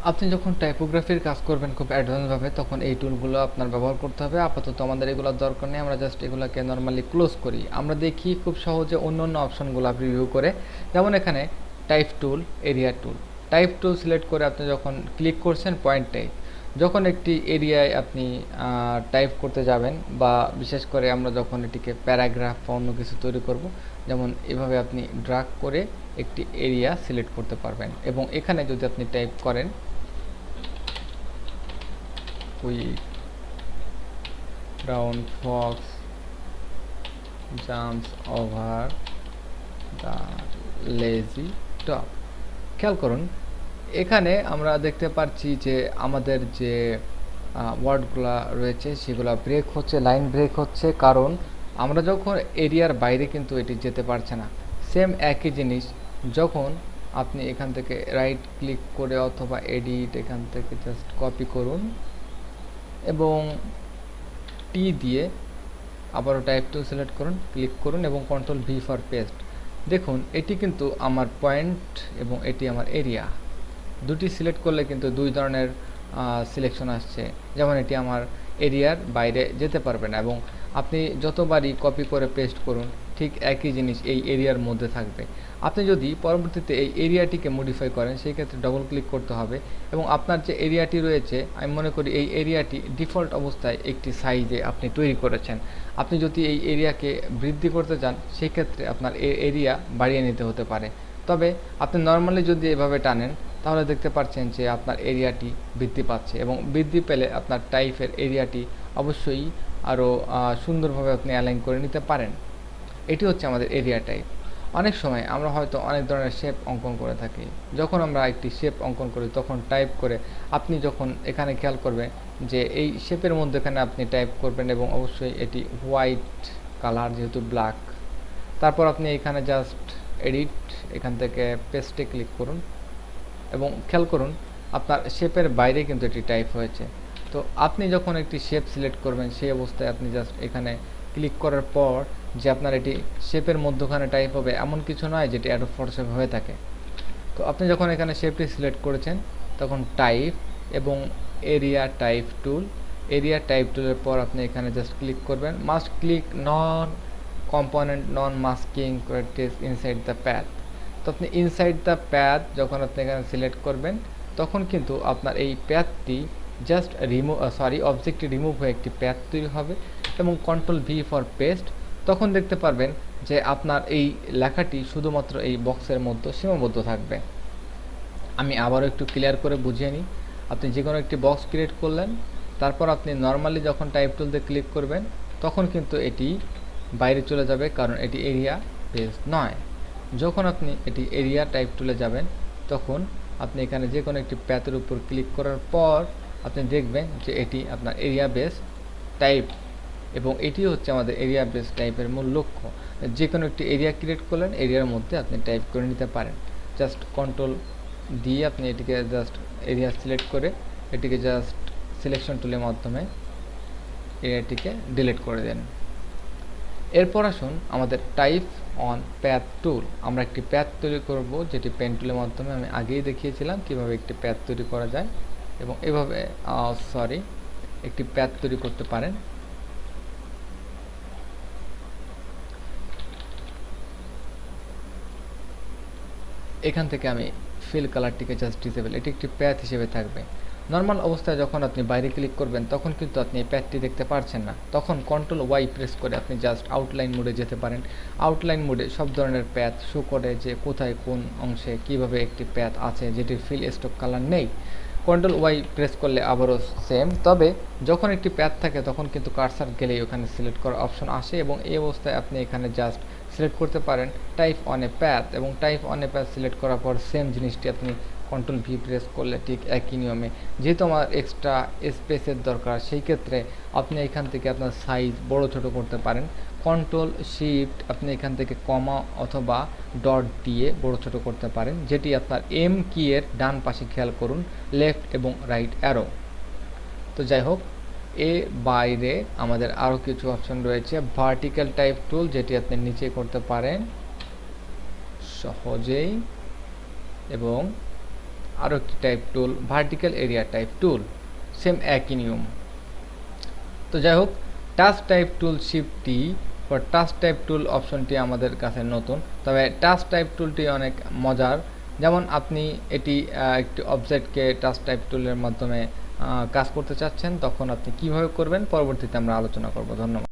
আপনি যখন টাইপোগ্রাফির কাজ করবেন খুব অ্যাডভান্সভাবে, তখন এই টুলগুলো আপনার ব্যবহার করতে হবে। আপাতত আমাদের এগুলোর দরকার নেই, আমরা জাস্ট এগুলোকে নর্মালি ক্লোজ করি। আমরা দেখি খুব সহজে অন্য অন্য অপশনগুলো রিভিউ করে। যেমন এখানে টাইপ টুল, এরিয়া টুল। টাইপ টুল সিলেক্ট করে আপনি যখন ক্লিক করছেন পয়েন্ট টাইপ, যখন একটি এরিয়ায় আপনি টাইপ করতে যাবেন, বা বিশেষ করে আমরা যখন এটিকে প্যারাগ্রাফ বা অন্য কিছু তৈরি করব, যেমন এভাবে আপনি ড্রাগ করে একটি এরিয়া সিলেক্ট করতে পারবেন। এবং এখানে যদি আপনি টাইপ করেন quick brown fox jumps over the lazy dog, খেয়াল করুন এখানে আমরা দেখতে পাচ্ছি যে আমাদের যে ওয়ার্ডগুলো রয়েছে সেগুলো ব্রেক হচ্ছে, লাইন ব্রেক হচ্ছে, কারণ আমরা যখন এরিয়ার বাইরে কিন্তু এটি যেতে পারছে না। সেম একই জিনিস যখন আপনি এখান থেকে রাইট ক্লিক করে অথবা এডিট, এখান থেকে জাস্ট কপি করুন এবং টি দিয়ে আবারও টাইপ টু সিলেক্ট করুন, ক্লিক করুন এবং কন্ট্রোল ভি ফর পেস্ট। দেখুন এটি কিন্তু আমার পয়েন্ট এবং এটি আমার এরিয়া, দুটি সিলেক্ট করলে কিন্তু দুই ধরনের সিলেকশন আসছে। যেমন এটি আমার এরিয়ার বাইরে যেতে পারবে না, এবং আপনি যতবারই কপি করে পেস্ট করুন ঠিক একই জিনিস এই এরিয়ার মধ্যে থাকবে। আপনি যদি পরবর্তীতে এই এরিয়াটিকে মডিফাই করেন সেই ক্ষেত্রে ডবল ক্লিক করতে হবে, এবং আপনার যে এরিয়াটি রয়েছে আমি মনে করি এই এরিয়াটি ডিফল্ট অবস্থায় একটি সাইজে আপনি তৈরি করেছেন। আপনি যদি এই এরিয়াকে বৃদ্ধি করতে চান সেই ক্ষেত্রে আপনার এরিয়া বাড়িয়ে নিতে হতে পারে। তবে আপনি নর্মালি যদি এভাবে টানেন তাহলে দেখতে পাচ্ছেন যে আপনার এরিয়াটি বৃদ্ধি পাচ্ছে, এবং বৃদ্ধি পেলে আপনার টাইপের এরিয়াটি অবশ্যই আরও সুন্দরভাবে আপনি অ্যালাইন করে নিতে পারেন। এটি হচ্ছে আমাদের এরিয়া টাইপ। অনেক সময় আমরা হয়তো অনেক ধরনের শেপ অঙ্কন করে থাকি। যখন আমরা একটি শেপ অঙ্কন করি তখন টাইপ করে আপনি যখন এখানে খেয়াল করবেন যে এই শেপের মধ্যে এখানে আপনি টাইপ করবেন, এবং অবশ্যই এটি হোয়াইট কালার যেহেতু ব্ল্যাক। তারপর আপনি এখানে জাস্ট এডিট, এখান থেকে পেস্টে ক্লিক করুন এবং খেয়াল করুন আপনার শেপের বাইরে কিন্তু এটি টাইপ হয়েছে। তো আপনি যখন একটি শেপ সিলেক্ট করবেন সেই অবস্থায় আপনি জাস্ট এখানে ক্লিক করার পর যে আপনার এটি শেপের মধ্যখানে টাইপ হবে এমন কিছু নয় যেটি অ্যাডোব ফটোশপ হয়ে থাকে। তো আপনি যখন এখানে শেপটি সিলেক্ট করেছেন তখন টাইপ এবং এরিয়া টাইপ টুল, এরিয়া টাইপ টুলের পর আপনি এখানে জাস্ট ক্লিক করবেন, must click non component non masking inside the path. তো আপনি ইনসাইড দ্য প্যাথ যখন আপনি এখানে সিলেক্ট করবেন তখন কিন্তু আপনার এই প্যাথটি জাস্ট অবজেক্টটি রিমুভ হয়ে একটি প্যাথ তৈরি হবে, এবং কন্ট্রোল ভি ফর পেস্ট। তখন দেখতে পারবেন যে আপনার এই লেখাটি শুধুমাত্র এই বক্সের মধ্যে সীমাবদ্ধ থাকবে। আমি আবারও একটু ক্লিয়ার করে বুঝিয়ে নিই। আপনি যে কোনো একটি বক্স ক্রিয়েট করলেন, তারপর আপনি নর্মালি যখন টাইপ টুল দিয়ে ক্লিক করবেন তখন কিন্তু এটি বাইরে চলে যাবে, কারণ এটি এরিয়া বেস নয়। যখন আপনি এটি এরিয়া টাইপ টুলে যাবেন তখন আপনি এখানে যে কোনো একটি প্যাথের উপর ক্লিক করার পর আপনি দেখবেন যে এটি আপনার এরিয়া বেস টাইপ, এবং এটি হচ্ছে আমাদের এরিয়া বেস টাইপের মূল লক্ষ্য। যে কোনো একটি এরিয়া ক্রিয়েট করলেন, এরিয়ার মধ্যে আপনি টাইপ করে নিতে পারেন। জাস্ট কন্ট্রোল দিয়ে আপনি এটিকে জাস্ট এরিয়া সিলেক্ট করে এটিকে জাস্ট সিলেকশন টুলের মাধ্যমে এরিয়াটিকে ডিলিট করে দেন। এরপর আসুন আমাদের টাইপ অন প্যাথ টুল। আমরা একটি প্যাথ তৈরি করব, যেটি পেন টুলের মাধ্যমে আমি আগেই দেখিয়েছিলাম কিভাবে একটি প্যাথ তৈরি করা যায়, এবং এভাবে একটি প্যাথ তৈরি করতে পারেন। এখান থেকে আমি ফিল কালারটিকে জাস্ট ডিসেবল, এটি একটি প্যাথ হিসেবে থাকবে। নর্মাল অবস্থায় যখন আপনি বাইরে ক্লিক করবেন তখন কিন্তু আপনি এই প্যাথটি দেখতে পারছেন না, তখন কন্ট্রোল ওয়াই প্রেস করে আপনি জাস্ট আউটলাইন মোডে যেতে পারেন। আউটলাইন মোডে সব ধরনের প্যাথ শো করে যে কোথায় কোন অংশে কিভাবে একটি প্যাথ আছে যেটির ফিল স্টক কালার নেই। কন্ট্রোল ওয়াই প্রেস করলে আবারও সেম, তবে যখন একটি প্যাথ থাকে তখন কিন্তু কার্সার গেলেই ওখানে সিলেক্ট করার অপশন আসে, এবং এই অবস্থায় আপনি এখানে জাস্ট সিলেক্ট করতে পারেন টাইপ অন এ প্যাথ, এবং type on a path select করার পর সেম জিনিসটি আপনি কন্ট্রোল ভি প্রেস করলে ঠিক একই নিয়মে, যেহেতু আমার এক্সট্রা স্পেসের দরকার সেই ক্ষেত্রে আপনি এখান থেকে আপনার সাইজ বড় ছোট করতে পারেন। কন্ট্রোল শিফট আপনি এখান থেকে কমা অথবা ডট দিয়ে বড় ছোট করতে পারেন, যেটি আপনার এম কি এর ডান পাশে খেয়াল করুন, লেফট এবং রাইট অ্যারো। তো যাই হোক, এর বাইরে আমাদের আরও কিছু অপশন রয়েছে। ভার্টিক্যাল টাইপ টুল, যেটি আপনি নিচে করতে পারেন সহজেই, এবং আরও একটি টাইপ টুল ভার্টিক্যাল এরিয়া টাইপ টুল, সেম একই নিয়ম। তো যাই হোক, touch type tool shift T for touch type টুল অপশনটি আমাদের কাছে নতুন, তবে টাচ টাইপ টুলটি অনেক মজার। যেমন আপনি একটি অবজেক্টকে টাচ টাইপ টুলের মাধ্যমে কাজ করতে চাচ্ছেন, তখন আপনি কিভাবে করবেন পরবর্তীতে আমরা আলোচনা করব। ধন্যবাদ।